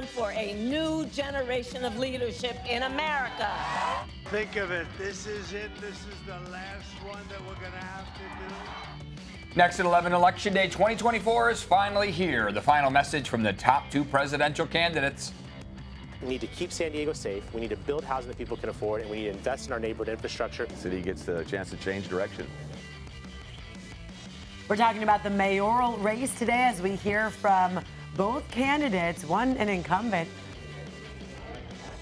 time for a new generation of leadership in America. Think of it. This is it. This is the last one that we're going to have to do. Next at 11, Election Day 2024 is finally here. The final message from the top two presidential candidates. We need to keep San Diego safe. We need to build housing that people can afford, and we need to invest in our neighborhood infrastructure. The city gets the chance to change direction. We're talking about the mayoral race today as we hear from both candidates, one an incumbent.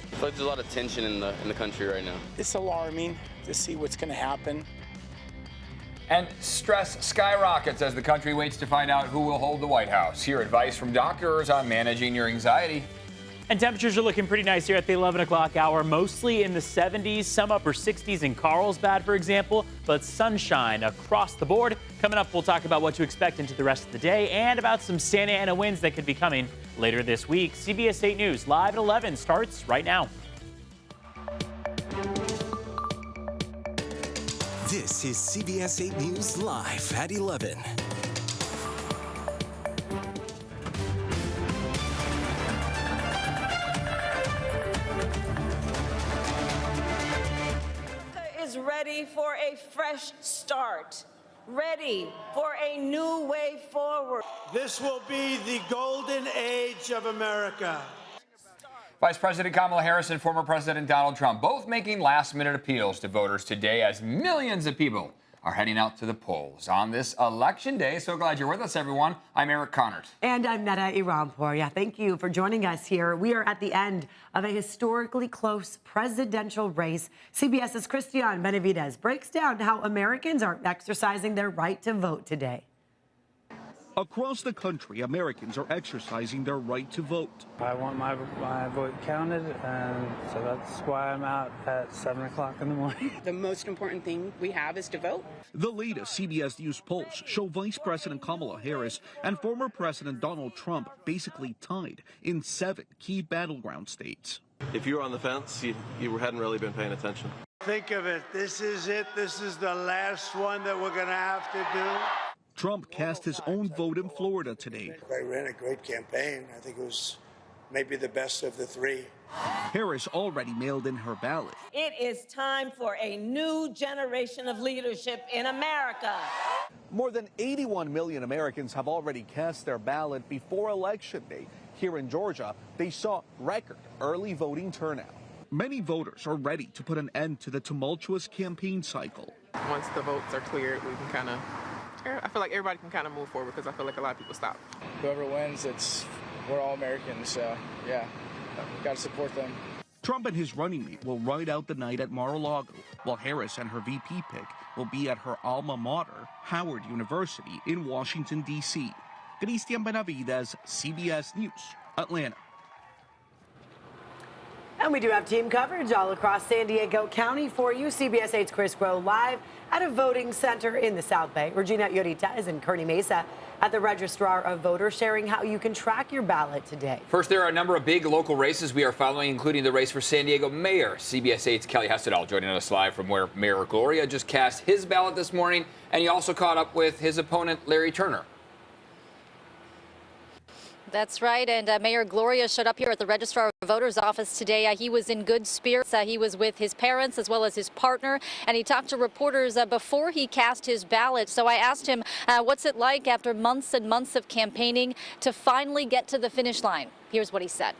I feel like there's a lot of tension in the country right now. It's alarming to see what's going to happen. And stress skyrockets as the country waits to find out who will hold the White House. Hear advice from doctors on managing your anxiety. And temperatures are looking pretty nice here at the 11 o'clock hour, mostly in the 70s, some upper 60s in Carlsbad, for example, but sunshine across the board. Coming up, we'll talk about what to expect into the rest of the day and about some Santa Ana winds that could be coming later this week. CBS 8 News live at 11 starts right now. This is CBS 8 News live at 11. Is ready for a fresh start, ready for a new way forward. This will be the golden age of America. Vice President Kamala Harris and former President Donald Trump both making last-minute appeals to voters today as millions of people are heading out to the polls on this election day. So glad you're with us, everyone. I'm Eric Connert. And I'm Neda Irampour. Yeah, thank you for joining us here. We are at the end of a historically close presidential race. CBS's Christian Benavidez breaks down how Americans are exercising their right to vote today. Across the country, Americans are exercising their right to vote. I want my vote counted, and so that's why I'm out at 7 o'clock in the morning. The most important thing we have is to vote. The latest CBS News polls show Vice President Kamala Harris and former President Donald Trump basically tied in 7 key battleground states. If you were on the fence, you hadn't really been paying attention. Think of it. This is it. This is the last one that we're going to have to do. Trump cast his own vote in Florida today. I ran a great campaign. I think it was maybe the best of the three. Harris already mailed in her ballot. It is time for a new generation of leadership in America. More than 81 million Americans have already cast their ballot before Election Day. Here in Georgia, they saw record early voting turnout. Many voters are ready to put an end to the tumultuous campaign cycle. Once the votes are cleared, we can I feel like everybody can kind of move forward because I feel like a lot of people stop. Whoever wins, we're all Americans, so yeah, got to support them. Trump and his running mate will ride out the night at Mar-a-Lago, while Harris and her VP pick will be at her alma mater, Howard University in Washington, D.C. Christian Benavidez, CBS News, Atlanta. And we do have team coverage all across San Diego County for you. CBS 8's Chris Grow live at a voting center in the South Bay. Regina Yorita is in Kearny Mesa at the Registrar of Voters, sharing how you can track your ballot today. First, there are a number of big local races we are following, including the race for San Diego Mayor. CBS 8's Kelly Hessedal joining us live from where Mayor Gloria just cast his ballot this morning, and he also caught up with his opponent, Larry Turner. That's right, and Mayor Gloria showed up here at the Registrar of Voters office today. He was in good spirits. He was with his parents as well as his partner, and he talked to reporters before he cast his ballot. So I asked him, what's it like after months and months of campaigning to finally get to the finish line? Here's what he said.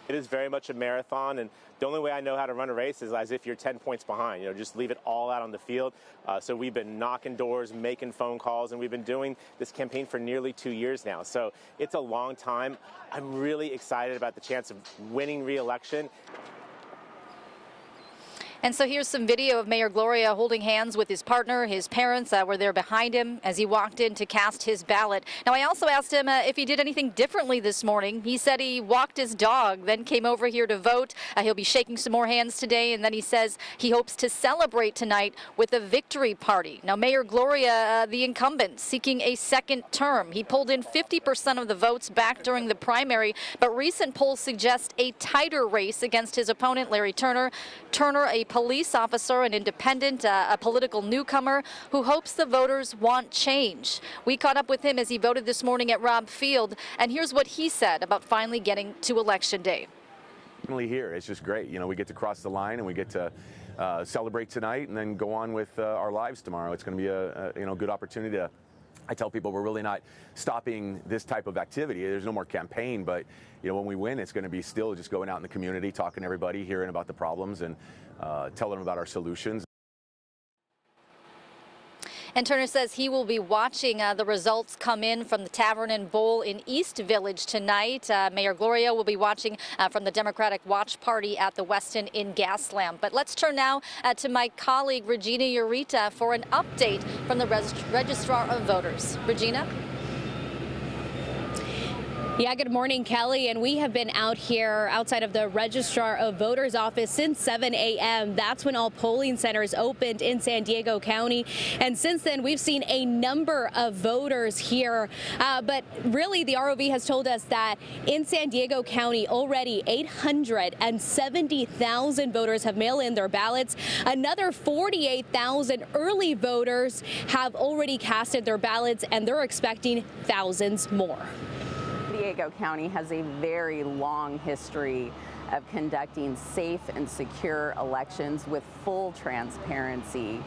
It is very much a marathon, and the only way I know how to run a race is as if you're 10 points behind. Just leave it all out on the field. So we've been knocking doors, making phone calls, and we've been doing this campaign for nearly 2 years now. So it's a long time. I'm really excited about the chance of winning re-election. And so here's some video of Mayor Gloria holding hands with his partner. His parents were there behind him as he walked in to cast his ballot. Now, I also asked him if he did anything differently this morning. He said he walked his dog, then came over here to vote. He'll be shaking some more hands today, and then he says he hopes to celebrate tonight with a victory party. Now, Mayor Gloria, the incumbent, seeking a second term. He pulled in 50% of the votes back during the primary, but recent polls suggest a tighter race against his opponent, Larry Turner. Turner, a police officer, an independent, a political newcomer who hopes the voters want change. We caught up with him as he voted this morning at Robb Field, and here's what he said about finally getting to Election Day. Finally here, it's just great. You know, we get to cross the line and we get to celebrate tonight and then go on with our lives tomorrow. It's going to be a good opportunity to. I tell people we're really not stopping this type of activity. There's no more campaign, but when we win, it's going to be still just going out in the community, talking to everybody, hearing about the problems, and telling them about our solutions. And Turner says he will be watching the results come in from the Tavern and Bowl in East Village tonight. Mayor Gloria will be watching from the Democratic Watch Party at the Westin in Gaslamp. But let's turn now to my colleague Regina Ureta for an update from the Registrar of Voters. Regina? Yeah, good morning, Kelly. And we have been out here outside of the Registrar of Voters office since 7 a.m. That's when all polling centers opened in San Diego County. And since then, we've seen a number of voters here. But really, the ROV has told us that in San Diego County, already 870,000 voters have mailed in their ballots. Another 48,000 early voters have already casted their ballots, and they're expecting thousands more. San Diego County has a very long history of conducting safe and secure elections with full transparency.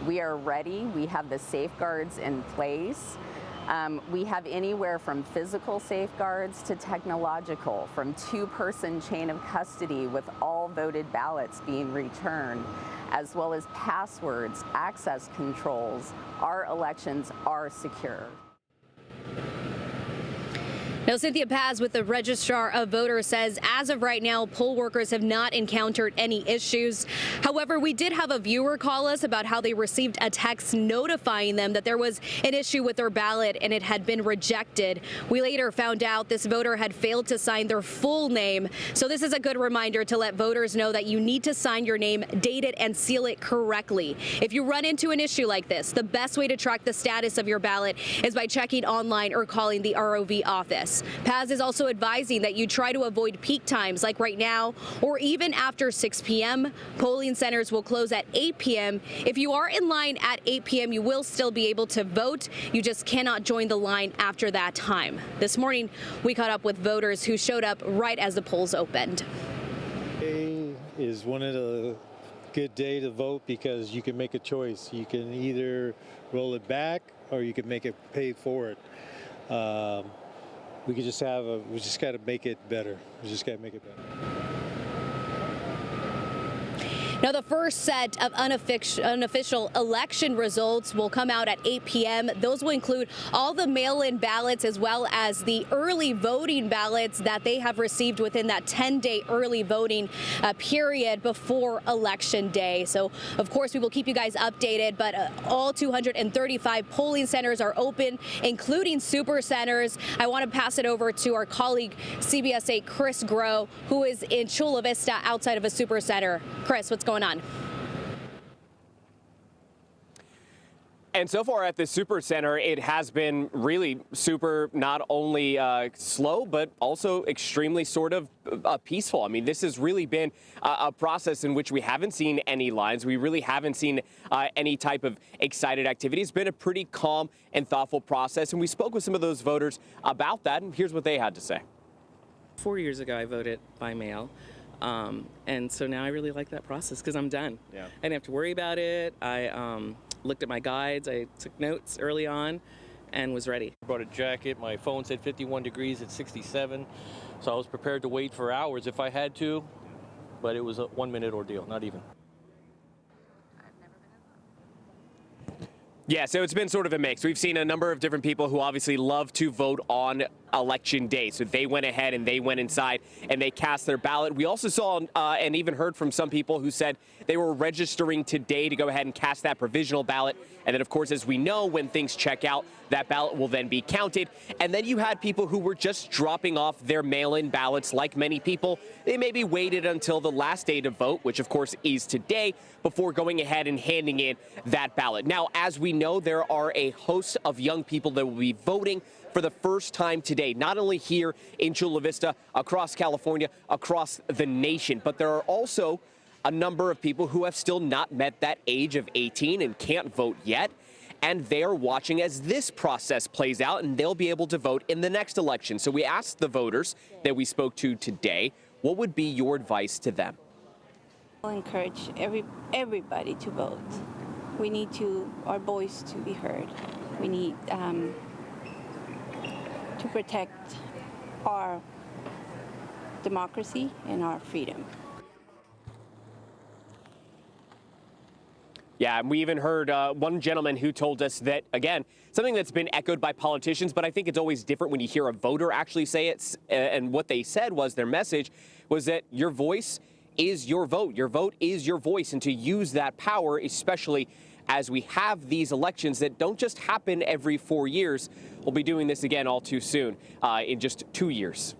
We are ready. We have the safeguards in place. We have anywhere from physical safeguards to technological, from two-person chain of custody with all voted ballots being returned, as well as passwords, access controls. Our elections are secure. Now, Cynthia Paz with the Registrar of Voters says as of right now, poll workers have not encountered any issues. However, we did have a viewer call us about how they received a text notifying them that there was an issue with their ballot and it had been rejected. We later found out this voter had failed to sign their full name. So this is a good reminder to let voters know that you need to sign your name, date it, and seal it correctly. If you run into an issue like this, the best way to track the status of your ballot is by checking online or calling the ROV office. Paz is also advising that you try to avoid peak times like right now or even after 6 p.m. Polling centers will close at 8 p.m. If you are in line at 8 p.m., you will still be able to vote. You just cannot join the line after that time. This morning, we caught up with voters who showed up right as the polls opened. Today is one of the good day to vote because you can make a choice. You can either roll it back or you can make it pay for it. We just got to make it better. We just got to make it better. Now, the first set of unofficial election results will come out at 8 p.m. Those will include all the mail-in ballots as well as the early voting ballots that they have received within that 10-day early voting period before Election Day. So, of course, we will keep you guys updated, but all 235 polling centers are open, including super centers. I want to pass it over to our colleague, CBS 8 Chris Groh, who is in Chula Vista outside of a super center. Chris, what's going on? And so far at the Super Center, it has been really super, not only slow, but also extremely sort of peaceful. I mean, this has really been a process in which we haven't seen any lines. We really haven't seen any type of excited activity. It's been a pretty calm and thoughtful process. And we spoke with some of those voters about that. And here's what they had to say. 4 years ago, I voted by mail. And so now I really like that process because I'm done. Yeah. I didn't have to worry about it. I looked at my guides. I took notes early on and was ready. I brought a jacket. My phone said 51 degrees at 67. So I was prepared to wait for hours if I had to. But it was a 1-minute ordeal, not even. Yeah, so it's been sort of a mix. We've seen a number of different people who obviously love to vote on Election Day. So they went ahead and they went inside and they cast their ballot. We also saw and even heard from some people who said they were registering today to go ahead and cast that provisional ballot. And then, of course, as we know, when things check out, that ballot will then be counted. And then you had people who were just dropping off their mail-in ballots like many people. They maybe waited until the last day to vote, which, of course, is today, before going ahead and handing in that ballot. Now, as we know, there are a host of young people that will be voting for the first time today, not only here in Chula Vista, across California, across the nation, but there are also a number of people who have still not met that age of 18 and can't vote yet. And they are watching as this process plays out, and they'll be able to vote in the next election. So we asked the voters that we spoke to today, what would be your advice to them? I'll encourage everybody to vote. We need our voice to be heard. We need to protect our democracy and our freedom. Yeah, and we even heard one gentleman who told us that, again, something that's been echoed by politicians, but I think it's always different when you hear a voter actually say it. And what they said was their message was that your voice is your vote. Your vote is your voice. And to use that power, especially as we have these elections that don't just happen every 4 years, we'll be doing this again all too soon in just 2 years.